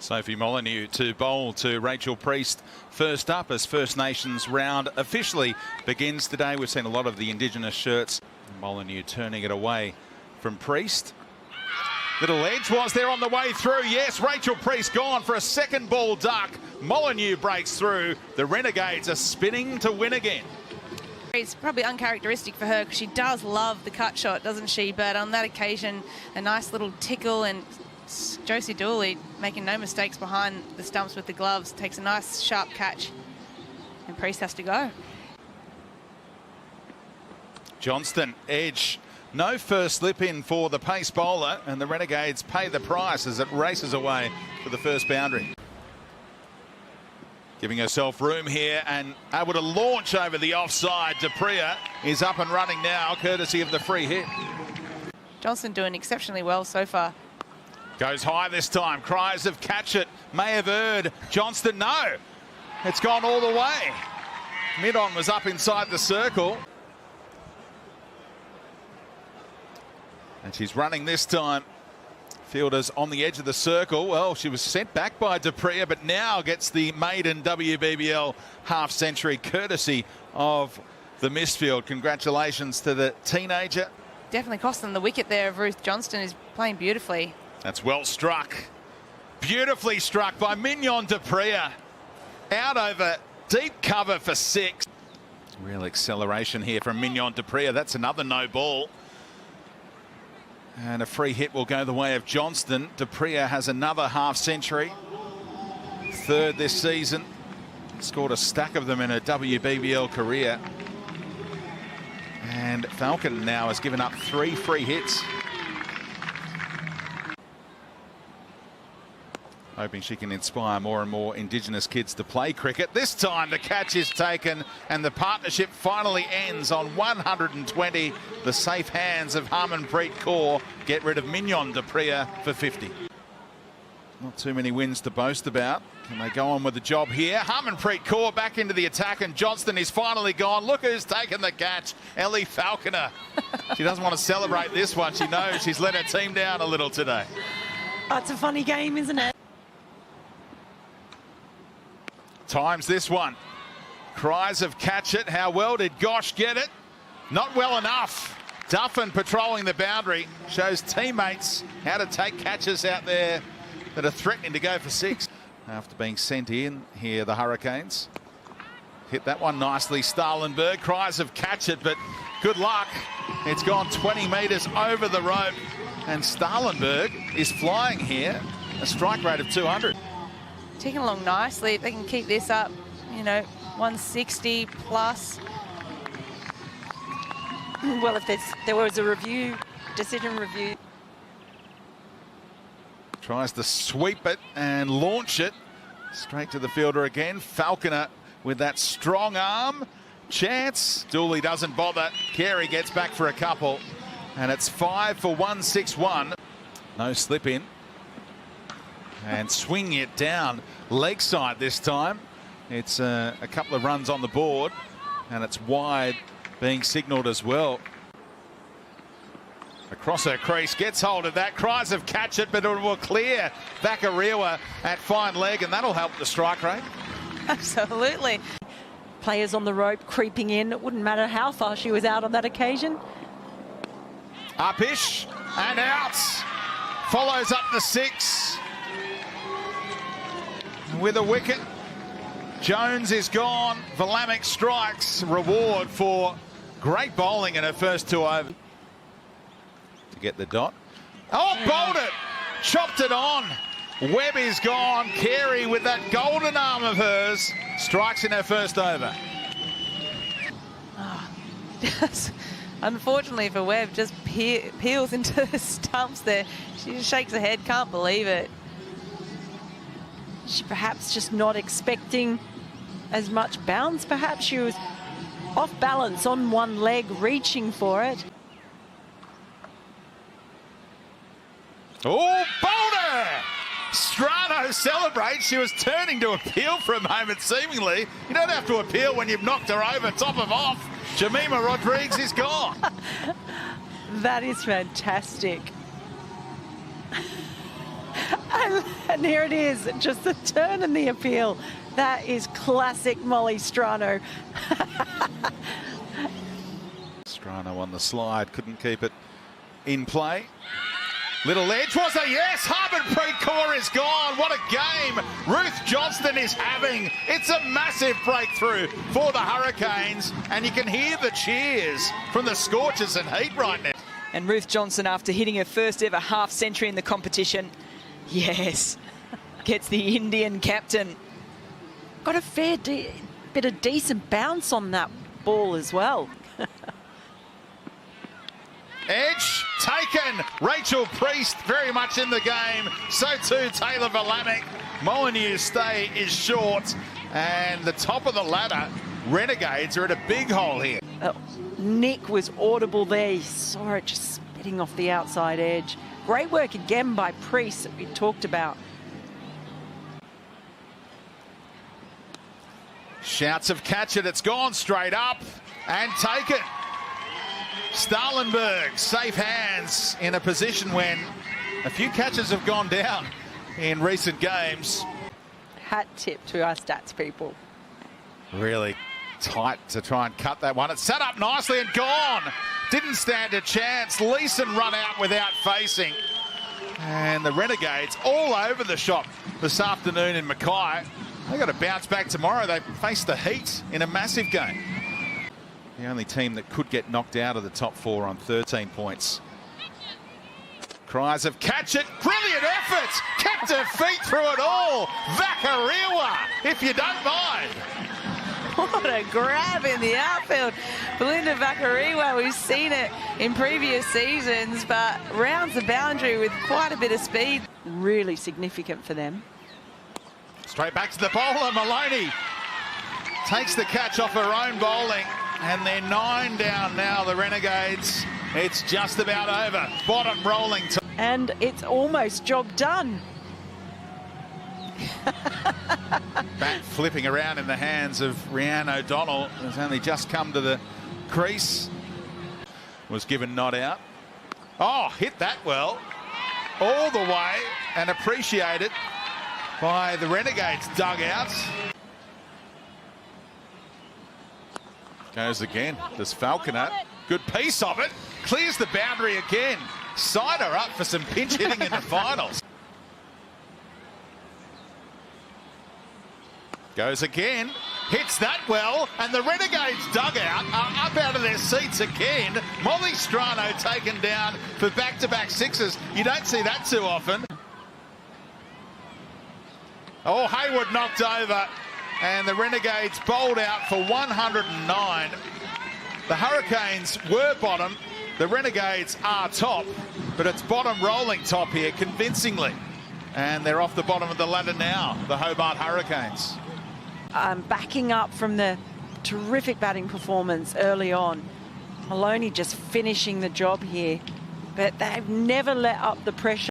Sophie Molyneux to bowl to Rachel Priest first up as First Nations round officially begins today. We've seen a lot of the Indigenous shirts. Molyneux turning it away from Priest. Little edge was there on the way through. Yes, Rachel Priest gone for a second ball duck. Molyneux breaks through. The Renegades are spinning to win again. It's probably uncharacteristic for her because she does love the cut shot, doesn't she? But on that occasion, a nice little tickle, and Josie Dooley, making no mistakes behind the stumps with the gloves, takes a nice sharp catch, and Priest has to go. Johnston, edge. No first slip in for the pace bowler, and the Renegades pay the price as it races away for the first boundary. Giving herself room here and able to launch over the offside. Dupria is up and running now, courtesy of the free hit. Johnston doing exceptionally well so far. Goes high this time. Cries of catch it. May have erred. Johnston, no. It's gone all the way. Mid-on was up inside the circle. And she's running this time. Fielders on the edge of the circle. Well, she was sent back by Dupria, but now gets the maiden WBBL half-century courtesy of the Mistfield. Congratulations to the teenager. Definitely cost them the wicket there of Ruth Johnston, who's playing beautifully. That's well struck. Beautifully struck by Mignon Dupria. Out over deep cover for 6. Real acceleration here from Mignon Dupria. That's another no ball. And a free hit will go the way of Johnston. Dupria has another half-century. Third this season. Scored a stack of them in her WBBL career. And Falcon now has given up 3 free hits. Hoping she can inspire more and more Indigenous kids to play cricket. This time the catch is taken and the partnership finally ends on 120. The safe hands of Harmanpreet Kaur get rid of Mignon Dupria for 50. Not too many wins to boast about. Can they go on with the job here? Harmanpreet Kaur back into the attack, and Johnston is finally gone. Look who's taken the catch. Ellie Falconer. She doesn't want to celebrate this one. She knows she's let her team down a little today. Oh, it's a funny game, isn't it? Times this one. Cries of catch it. How well did Gosh get it? Not well enough. Duffin patrolling the boundary shows teammates how to take catches out there that are threatening to go for 6. After being sent in here, the Hurricanes hit that one nicely. Starlenberg cries of catch it, but good luck. It's gone 20 metres over the rope, and Starlenberg is flying here. A strike rate of 200. Ticking along nicely. If they can keep this up, you know, 160 plus. Well, if there was a decision review. Tries to sweep it and launch it straight to the fielder again. Falconer with that strong arm. Chance. Dooley doesn't bother. Carey gets back for a couple. And it's 5 for 161. No slip in. And swinging it down leg side this time. It's a couple of runs on the board, and it's wide being signalled as well. Across her crease, gets hold of that, cries of catch it, but it will clear Vakarewa at fine leg, and that'll help the strike rate. Absolutely. Players on the rope creeping in. It wouldn't matter how far she was out on that occasion. Upish and out. Follows up the 6. With a wicket. Jones is gone. Vlamic strikes. Reward for great bowling in her first 2 overs. To get the dot. Oh, bowled it. Chopped it on. Webb is gone. Carey with that golden arm of hers strikes in her first over. Oh, unfortunately for Webb, just peels into the stumps there. She just shakes her head, can't believe it. She perhaps just not expecting as much bounce. Perhaps she was off balance on one leg, reaching for it. Oh, boulder! Strano celebrates. She was turning to appeal for a moment, seemingly. You don't have to appeal when you've knocked her over top of off. Jemima Rodrigues is gone. That is fantastic. And here it is, just the turn and the appeal. That is classic Molly Strano. Strano on the slide, couldn't keep it in play. Little edge was a yes. Harmonpreet Kaur is gone. What a game Ruth Johnston is having. It's a massive breakthrough for the Hurricanes, and you can hear the cheers from the Scorchers and Heat right now. And Ruth Johnson, after hitting her first ever half century in the competition, yes, gets the Indian captain. Got a fair bit of decent bounce on that ball as well. Edge taken. Rachel Priest very much in the game. So too Taylor Valanek. Molyneux's stay is short. And the top of the ladder, Renegades are at a big hole here. Nick was audible there. You saw it just spitting off the outside edge. Great work again by Priest that we talked about. Shouts of catch it. It's gone straight up and taken. Starlenberg, safe hands in a position when a few catches have gone down in recent games. Hat tip to our stats people. Really tight to try and cut that one. It's set up nicely and gone. Didn't stand a chance. Leeson run out without facing. And the Renegades all over the shop this afternoon in Mackay. They got to bounce back tomorrow. They face the Heat in a massive game. The only team that could get knocked out of the top four on 13 points. Cries of catch it. Brilliant effort. Kept her feet through it all. Vakariwa, if you don't mind. What a grab in the outfield. Belinda Vakariwa, we've seen it in previous seasons, but rounds the boundary with quite a bit of speed. Really significant for them. Straight back to the bowler. Maloney takes the catch off her own bowling. And they're 9 down now, the Renegades. It's just about over. Bottom rolling. And it's almost job done. Bat flipping around in the hands of Rhiannon O'Donnell, who's only just come to the crease. Was given not out. Oh, hit that well. All the way, and appreciated by the Renegades dugout. Goes again. Does Falconer. Good piece of it. Clears the boundary again. Side her up for some pinch hitting in the finals. Goes again. Hits that well. And the Renegades dugout are up out of their seats again. Molly Strano taken down for back-to-back sixes. You don't see that too often. Oh, Hayward knocked over. And the Renegades bowled out for 109. The Hurricanes were bottom. The Renegades are top. But it's bottom rolling top here convincingly. And they're off the bottom of the ladder now, the Hobart Hurricanes. Backing up from the terrific batting performance early on. Maloney just finishing the job here. But they've never let up the pressure.